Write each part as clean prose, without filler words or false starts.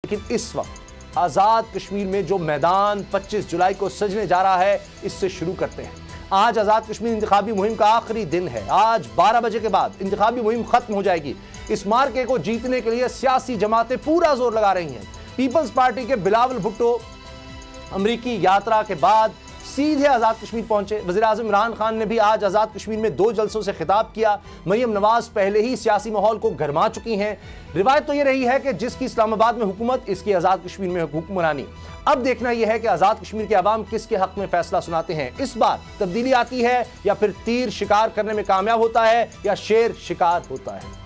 लेकिन इस वक्त आज़ाद कश्मीर में जो मैदान 25 जुलाई को सजने जा रहा है, इससे शुरू करते हैं। आज आज़ाद कश्मीर इंतखाबी मुहिम का आखिरी दिन है। आज 12 बजे के बाद इंतखाबी मुहिम खत्म हो जाएगी। इस मार्के को जीतने के लिए सियासी जमातें पूरा जोर लगा रही हैं। पीपल्स पार्टी के बिलावल भुट्टो अमरीकी यात्रा के बाद सीधे आज़ाद कश्मीर पहुंचे। वज़ीर-ए-आज़म इमरान खान ने भी आज आज़ाद कश्मीर में 2 जलसों से खिताब किया। मरियम नवाज पहले ही सियासी माहौल को गरमा चुकी हैं। रिवायत तो यह रही है कि जिसकी इस्लामाबाद में हुकूमत, इसकी आज़ाद कश्मीर में हुक्मरानी। अब देखना यह है कि आज़ाद कश्मीर के अवाम किसके हक में फैसला सुनाते हैं। इस बार तब्दीली आती है या फिर तीर शिकार करने में कामयाब होता है या शेर शिकार होता है।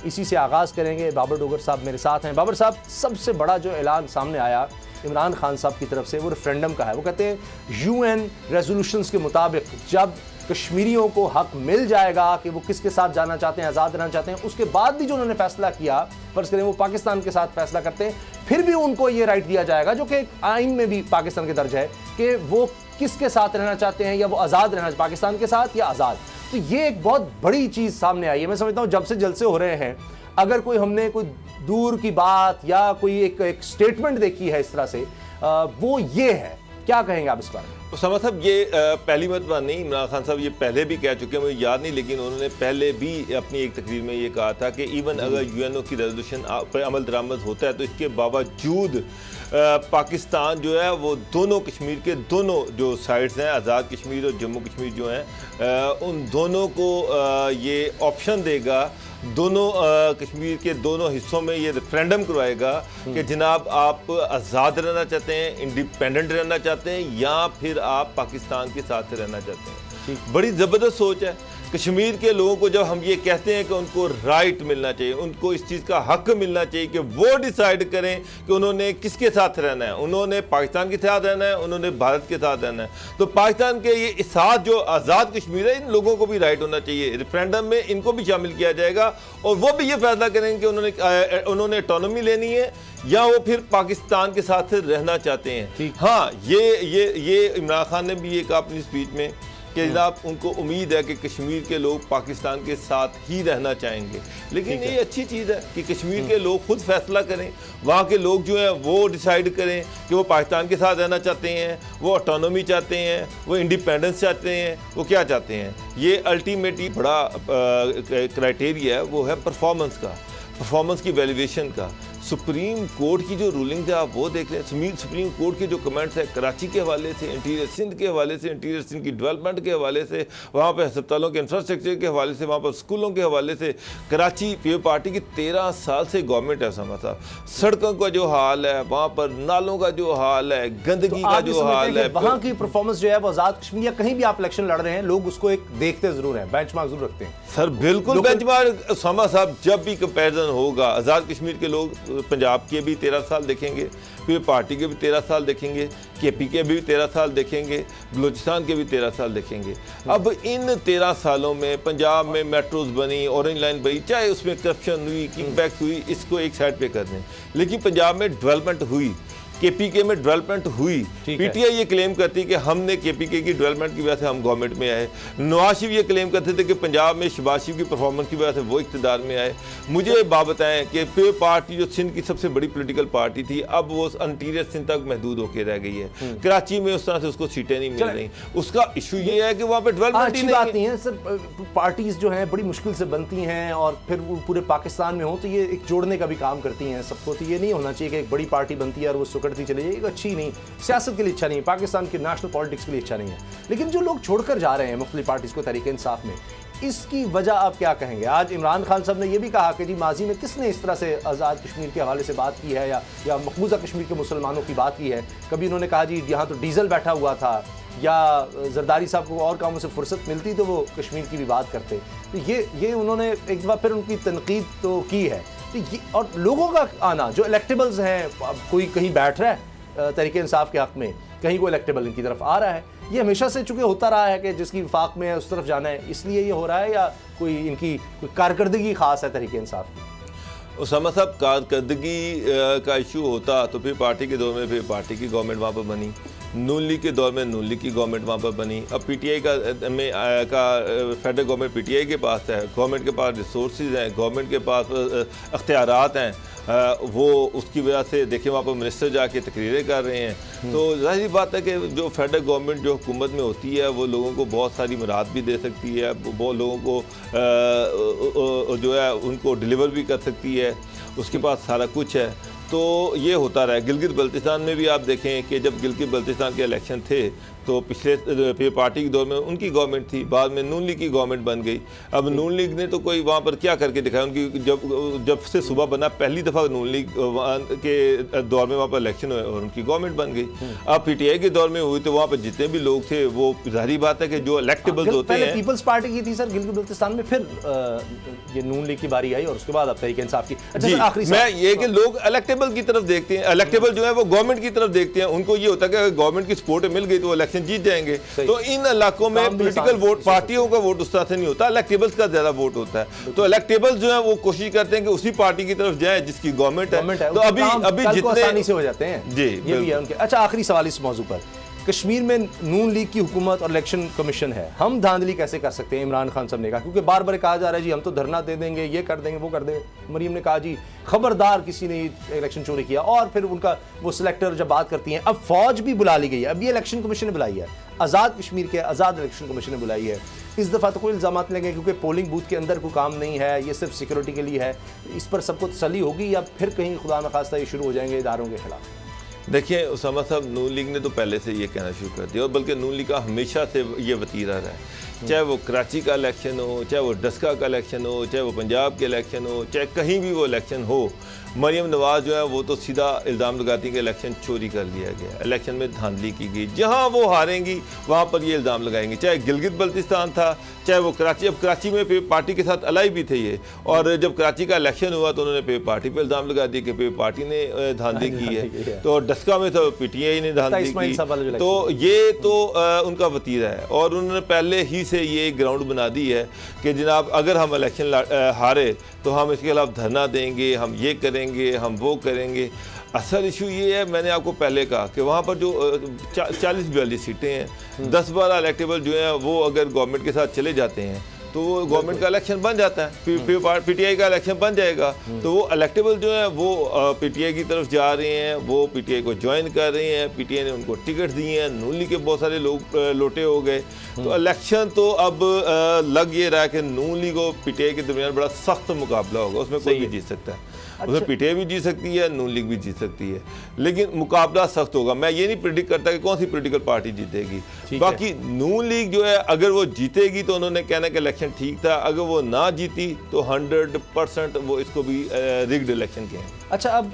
इसी से आगाज़ करेंगे। बाबर डोगर साहब मेरे साथ हैं। बाबर साहब, सबसे बड़ा जो ऐलान सामने आया इमरान खान साहब की तरफ से वो रेफरेंडम का है। वो कहते हैं यूएन रेजोल्यूशंस के मुताबिक जब कश्मीरियों को हक मिल जाएगा कि वो किसके साथ जाना चाहते हैं, आज़ाद रहना चाहते हैं, उसके बाद भी जो उन्होंने फैसला किया, फर्ज करें वो पाकिस्तान के साथ फैसला करते हैं, फिर भी उनको ये राइट दिया जाएगा, जो कि आइन में भी पाकिस्तान के दर्ज है, कि वो किसके साथ रहना चाहते हैं, या वो आज़ाद रहना पाकिस्तान के साथ या आज़ाद। तो ये एक बहुत बड़ी चीज़ सामने आई है। मैं समझता हूँ जब से जलसे हो रहे हैं, अगर कोई हमने कोई दूर की बात या कोई एक स्टेटमेंट देखी है इस तरह से, वो ये है। क्या कहेंगे आप इस बारे में? उसामा साहब, ये पहली मरतबा नहीं, इमरान खान साहब ये पहले भी कह चुके हैं, मुझे याद नहीं, लेकिन उन्होंने पहले भी अपनी एक तकरीर में ये कहा था कि इवन अगर यूएनओ की रेजोल्यूशन पर अमल दरामद होता है तो इसके बावजूद पाकिस्तान जो है वो दोनों कश्मीर के दोनों जो साइड्स हैं, आज़ाद कश्मीर और जम्मू कश्मीर जो हैं, उन दोनों को ये ऑप्शन देगा, दोनों कश्मीर के दोनों हिस्सों में ये रेफरेंडम करवाएगा कि जनाब आप आज़ाद रहना चाहते हैं, इंडिपेंडेंट रहना चाहते हैं, या फिर आप पाकिस्तान के साथ रहना चाहते हैं। बड़ी ज़बरदस्त सोच है। कश्मीर के लोगों को जब हम ये कहते हैं कि उनको राइट मिलना चाहिए, उनको इस चीज़ का हक मिलना चाहिए कि वो डिसाइड करें कि उन्होंने किसके साथ रहना है, उन्होंने पाकिस्तान के साथ रहना है, उन्होंने भारत के साथ रहना है, तो पाकिस्तान के ये साथ जो आज़ाद कश्मीर है, इन लोगों को भी राइट होना चाहिए। रेफरेंडम में इनको भी शामिल किया जाएगा और वो भी ये फैसला करेंगे कि उन्होंने ऑटोनॉमी लेनी है या वो फिर पाकिस्तान के साथ रहना चाहते हैं। हाँ, ये इमरान खान ने भी ये कहा अपनी स्पीच में कि जनाब उनको उम्मीद है कि कश्मीर के लोग पाकिस्तान के साथ ही रहना चाहेंगे। लेकिन ये अच्छी चीज़ है कि कश्मीर के लोग खुद फैसला करें, वहाँ के लोग जो हैं वो डिसाइड करें कि वो पाकिस्तान के साथ रहना चाहते हैं, वो ऑटोनॉमी चाहते हैं, वो इंडिपेंडेंस चाहते हैं, वो क्या चाहते हैं। ये अल्टीमेटली बड़ा क्राइटेरिया है, वो है परफॉर्मेंस का, परफॉर्मेंस की वैल्यूएशन का। सुप्रीम कोर्ट की जो रूलिंग है आप वो देख लें। सुप्रीम कोर्ट के जो कमेंट्स हैं कराची के हवाले से, इंटीरियर सिंध के हवाले से, इंटीरियर सिंध की डेवलपमेंट के हवाले से, वहाँ पर अस्पतालों के इंफ्रास्ट्रक्चर के हवाले से, वहाँ पर स्कूलों के हवाले से, कराची पीओ पार्टी की 13 साल से गवर्नमेंट है उसामा साहब। सड़कों का जो हाल है, वहाँ पर नालों का जो हाल है, गंदगी का जो हाल है, वहाँ की परफॉर्मेंस जो है वो आज़ाद कश्मीर या कहीं भी आप इलेक्शन लड़ रहे हैं, लोग उसको एक देखते जरूर हैं, बेंचमार्क जरूर रखते हैं। सर बिल्कुल बेंचमार्क उसामा साहब, जब भी कंपैरिजन होगा, आज़ाद कश्मीर के लोग पंजाब के भी 13 साल देखेंगे, फिर पार्टी के भी 13 साल देखेंगे, केपी के भी 13 साल देखेंगे, बलूचिस्तान के भी 13 साल देखेंगे। अब इन 13 सालों में पंजाब में मेट्रोज बनी, ऑरेंज लाइन बनी, चाहे उसमें करप्शन हुई, किकबैक हुई, इसको एक साइड पे कर दें, लेकिन पंजाब में डेवलपमेंट हुई, केपीके में डेवलपमेंट हुई। पीटीआई ये क्लेम करती कि हमने केपीके की डेवलपमेंट की वजह से हम गवर्नमेंट में आए। नवाज शरीफ ये क्लेम करते थे कि पंजाब में शहबाज शरीफ की परफॉर्मेंस की वजह से वो इक़्तिदार में आए। मुझे बात बताएं कि पीओ पार्टी जो सिंध की सबसे बड़ी पॉलिटिकल पार्टी थी, अब वो इंटीरियर सिंध तक महदूद होकर रह गई है। कराची में उस तरह से उसको सीटें नहीं मिल रही। उसका इशू ये है कि वहाँ पर डेवलपमेंट अच्छी बात नहीं है सर। पार्टीज जो हैं बड़ी मुश्किल से बनती हैं और फिर वो पूरे पाकिस्तान में हो तो ये एक जोड़ने का भी काम करती हैं सबको। तो ये नहीं होना चाहिए कि एक बड़ी पार्टी बनती है और वो सुकड़ती चली जाएगी। अच्छी नहीं, सियासत के लिए अच्छा नहीं है, पाकिस्तान के नेशनल पॉलिटिक्स के लिए अच्छा नहीं है। लेकिन जो लोग छोड़कर जा रहे हैं मुख्तलिफ पार्टीज को तहरीक इंसाफ में, इसकी वजह आप क्या कहेंगे? आज इमरान खान साहब ने यह भी कहा कि जी माजी में किसने इस तरह से आज़ाद कश्मीर के हवाले से बात की है या मकबूजा कश्मीर के मुसलमानों की बात की है। कभी उन्होंने कहा जी यहाँ तो डीजल बैठा हुआ था, या जरदारी साहब को और कामों से फुर्सत मिलती तो वो कश्मीर की भी बात करते। तो ये उन्होंने एक बार फिर उनकी तनकीद तो की है। तो ये और लोगों का आना जो इलेक्टेबल्स हैं, कोई कहीं बैठ रहा है तहरीक इंसाफ के हक़ में, कहीं कोई इलेक्टेबल इनकी तरफ आ रहा है, ये हमेशा से चूँकि होता रहा है कि जिसकी वफाक में है उस तरफ जाना है, इसलिए ये हो रहा है, या कोई इनकी कोई कारकर्दगी ख़ास है तहरीक इंसाफ की? उसामा साहब, कारकर्दगी का इशू होता तो फिर पार्टी के दौर में फिर पार्टी की गवर्नमेंट वहाँ पर बनी, नून लीग के दौर में नून लीग की गवर्नमेंट वहाँ पर बनी। अब पीटीआई का फेडरल गवर्नमेंट पीटीआई के पास है, गवर्नमेंट के पास रिसोर्सेज हैं, गवर्नमेंट के पास अख्तियारात हैं। वो उसकी वजह से देखें वहाँ पर मिनिस्टर जाके तकरीरें कर रहे हैं। तो जाहिर बात है कि जो फेडरल गवर्नमेंट जो हुकूमत में होती है वो लोगों को बहुत सारी मुराद भी दे सकती है, बहुत लोगों को जो है उनको डिलीवर भी कर सकती है, उसके पास सारा कुछ है। तो ये होता रहा है। गिलगित बल्तिस्तान में भी आप देखें कि जब गिलगित बल्तिस्तान के इलेक्शन थे तो पिछले पार्टी के दौर में उनकी गवर्नमेंट थी, बाद में नून लीग की गवर्नमेंट बन गई। अब नून लीग ने तो कोई वहाँ पर क्या करके दिखाया, उनकी जब से सुबह बना पहली दफ़ा नून लीग के दौर में वहाँ पर इलेक्शन हुए और उनकी गवर्नमेंट बन गई। अब PTI के दौर में हुई तो वहाँ पर जितने भी लोग थे वो जाहिर बात है कि जो इलेक्टेबल्स होते हैं। पीपल्स पार्टी की थी सर गिलगित बल्तिस्तान में, फिर ये नून लीग की बारी आई और उसके बाद अब तहरीक इंसाफ की। आखिरी मैं ये कि लोग इलेक्टेबल की तरफ देखते हैं, इलेक्टेबल जो है वो गवर्नमेंट की तरफ देखते हैं। उनको ये होता है कि अगर गवर्नमेंट की सपोर्ट मिल गई तो जीत जाएंगे। तो इन इलाकों में पॉलिटिकल वोट पार्टियों का वोट उस तरह से नहीं होता, इलेक्टेबल्स का ज्यादा वोट होता है। तो इलेक्टेबल्स जो है वो कोशिश करते हैं कि उसी पार्टी की तरफ जाए जिसकी गवर्नमेंट है। तो अभी जितने आसानी से हो जाते हैं जी, ये भी है उनके। अच्छा, आखिरी सवाल इस मौजू पर, कश्मीर में नून लीग की हुकूमत और इलेक्शन कमीशन है, हम धांधली कैसे कर सकते हैं? इमरान खान साहब ने कहा, क्योंकि बार बार कहा जा रहा है जी हम तो धरना दे देंगे, ये कर देंगे, वो कर देंगे। मरीम ने कहा जी खबरदार किसी ने इलेक्शन चोरी किया, और फिर उनका वो सिलेक्टर जब बात करती हैं, अब फौज भी बुला ली गई है, अब ये इलेक्शन कमीशन ने बुलाई है, आज़ाद कश्मीर के आज़ाद इलेक्शन कमीशन ने बुलाई है। इस दफ़ा तो कोई इल्ज़ाम नहीं लेंगे क्योंकि पोलिंग बूथ के अंदर कोई काम नहीं है, ये सिर्फ सिक्योरिटी के लिए है। इस पर सबको तसल्ली होगी या फिर कहीं खुदा न खास्ता ये शुरू हो जाएंगे इदारों के खिलाफ? देखिए उसामा साहब, नून लीग ने तो पहले से ये कहना शुरू कर दिया, और बल्कि नून लीग का हमेशा से ये वतीरा रहा है, चाहे वो कराची का इलेक्शन हो, चाहे वो डस्का का इलेक्शन हो, चाहे वो पंजाब के इलेक्शन हो, चाहे कहीं भी वो इलेक्शन हो, मरियम नवाज़ जो है वो तो सीधा इल्ज़ाम लगाती है कि इलेक्शन चोरी कर लिया गया, इलेक्शन में धांधली की गई। जहाँ वो हारेंगी वहाँ पर ये इल्ज़ाम लगाएंगे, चाहे गिलगित बल्तिस्तान था, चाहे वो कराची। अब कराची में पार्टी के साथ अलाई भी थे ये, और जब कराची का इलेक्शन हुआ तो उन्होंने पार्टी पर इल्ज़ाम लगा दिया कि पार्टी ने धांधली की है। तो डस्का में तो PTI ने धांधली की। तो ये तो उनका वतीरा है, और उन्होंने पहले ही से ये ग्राउंड बना दी है कि जनाब अगर हम इलेक्शन हारे तो हम इसके खिलाफ धरना देंगे, हम ये करेंगे, हम वो करेंगे। असल इशू ये है, मैंने आपको पहले कहा कि वहाँ पर जो 40-42 सीटें हैं, 10-12 इलेक्टेबल जो हैं वो अगर गवर्नमेंट के साथ चले जाते हैं तो वो गवर्नमेंट का इलेक्शन बन जाता है, PTI का इलेक्शन बन जाएगा। तो वो इलेक्टेबल जो है वो PTI की तरफ जा रहे हैं, वो PTI को ज्वाइन कर रहे हैं, PTI ने उनको टिकट दिए हैं, नून लीग के बहुत सारे लोग लोटे हो गए। तो इलेक्शन तो अब लग ये रहा है कि नून लीग और PTI के दरमियान बड़ा सख्त मुकाबला होगा, उसमें कोई भी जीत सकता है। उसमें PTI भी जीत सकती है, नून लीग भी जीत सकती है, लेकिन मुकाबला सख्त होगा। मैं ये नहीं प्रेडिक्ट करता कि कौन सी पॉलिटिकल पार्टी जीतेगी। बाकी नून लीग जो है अगर वो जीतेगी तो उन्होंने कहना कि इलेक्शन ठीक था, अगर वो ना जीती तो 100% वो इसको भी रिग्ड इलेक्शन कहेंगे। अच्छा, अब